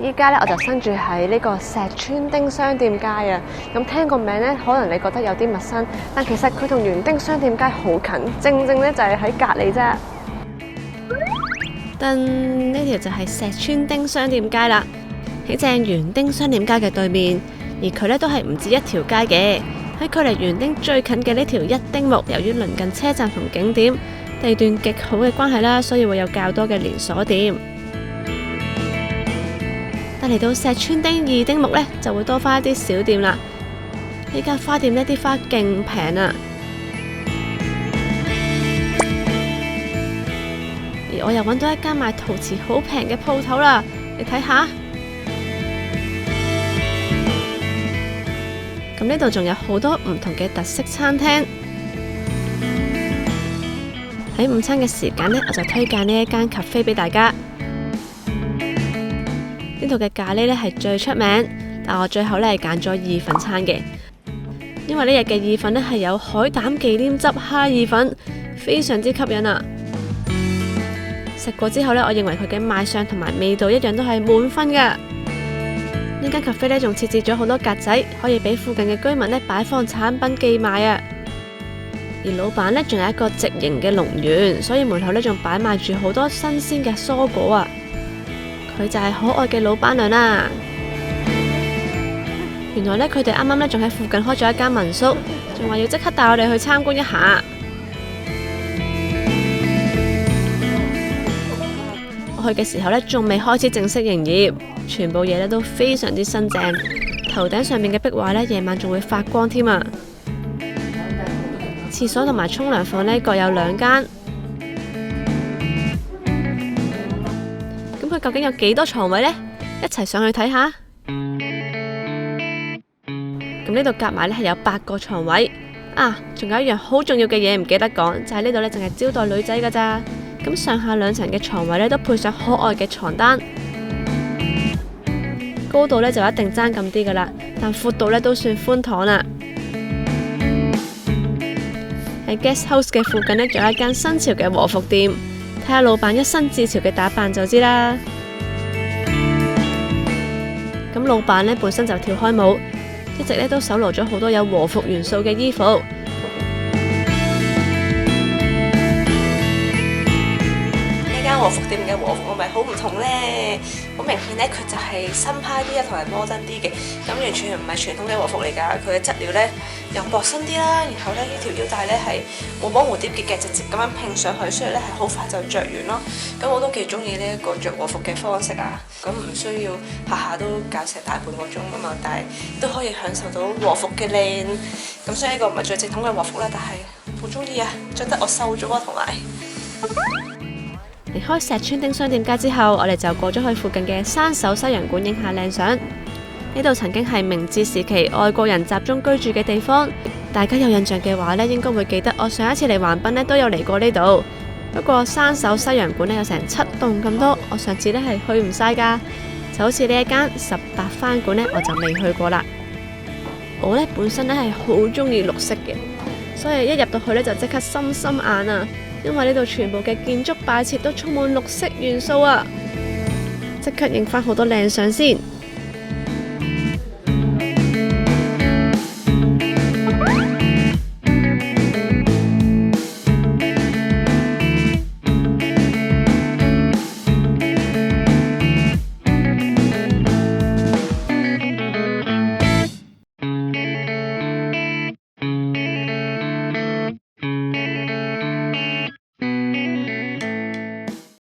依家咧我就身處喺呢個石村町商店街啊。咁聽個名咧，可能你覺得有啲陌生，但其實佢同園丁商店街好近，正正咧就係喺隔離啫。噔，呢條就係石村町商店街啦，喺正園丁商店街嘅對面，而佢咧都係唔止一條街嘅。喺距離園丁最近嘅呢條一丁目，由於鄰近車站同景點，地段極好嘅關係啦，所以會有較多嘅連鎖店。但嚟到石村町二丁目呢，就會多翻一啲小店啦。呢間花店呢啲花勁平啊，而我又揾到一間賣陶瓷好平嘅鋪頭啦，你睇下。咁呢度仲有好多唔同嘅特色餐廳。喺午餐嘅時間呢，我就推介呢一間咖啡俾大家。呢度嘅咖喱呢係最出名，但我最後呢係揀咗意粉餐嘅，因為呢日嘅意粉呢係有海膽忌廉汁蝦意粉，非常之吸引啊！食過之後呢，我認為佢嘅賣相同埋味道一樣都係滿分㗎。呢間咖啡呢仲設置咗好多格仔，可以俾附近嘅居民呢擺放產品寄賣啊！而老闆呢仲有一個直營嘅農園，所以門口呢仲擺賣住好多新鮮嘅蔬果啊！佢就係可愛嘅老闆娘啦。原來呢，佢哋啱啱呢仲喺附近開咗一間民宿，仲話要即刻帶我哋去參觀一下。我去嘅時候呢，仲未開始正式營業，全部嘢呢都非常之新淨。頭頂上面嘅壁畫呢，夜晚仲會發光添啊！廁所同埋沖涼房呢，各有2間。咁佢究竟有幾多床位呢？一齊上去睇下。咁呢度夾埋呢係有8個床位啊！仲有一樣好重要嘅嘢唔記得講，就係呢度呢淨係招待女仔㗎咋。咁上下2層嘅床位呢都配上可愛嘅床單，高度呢就一定爭咁啲㗎啦，但闊度呢都算寬敞啦。喺 Guest House 嘅附近呢，仲有一間新潮嘅和服店，睇下老闆一身自潮嘅打扮就知啦。咁老闆呢本身就跳開舞，一直呢都搜羅咗好多有和服元素嘅衣服。和服店嘅和服係咪好唔同呢？好明顯呢，佢就係新派啲啊，同埋摩登啲嘅。咁完全唔係傳統嘅和服嚟㗎，佢嘅質料呢又薄身啲啦。然後呢，呢條腰帶呢係冇綁蝴蝶結嘅，直接咁樣拼上去，所以呢係好快就着完咯。咁我都幾中意呢一個着和服嘅方式啊。咁唔需要下下都搞成大半個鐘啊嘛，但係都可以享受到和服嘅靚。咁所以呢個唔係最正統嘅和服啦，但係好中意啊，着得我瘦咗啊，同埋。離開石村町商店街之後，我哋就過咗去附近嘅山手西洋館影下靚相。呢度曾經係明治時期外國人集中居住嘅地方，大家有印象嘅話呢，應該會記得我上一次嚟橫濱呢都有嚟過呢度。不過山手西洋館呢有成7棟咁多，我上次呢係去唔晒㗎。就好似呢一間18番館呢，我就未去過啦。我呢本身呢係好中意綠色嘅，所以一入到去呢就即刻心心眼啊！因為呢度全部嘅建築擺設都充滿綠色元素啊！即刻影返好多靚相先。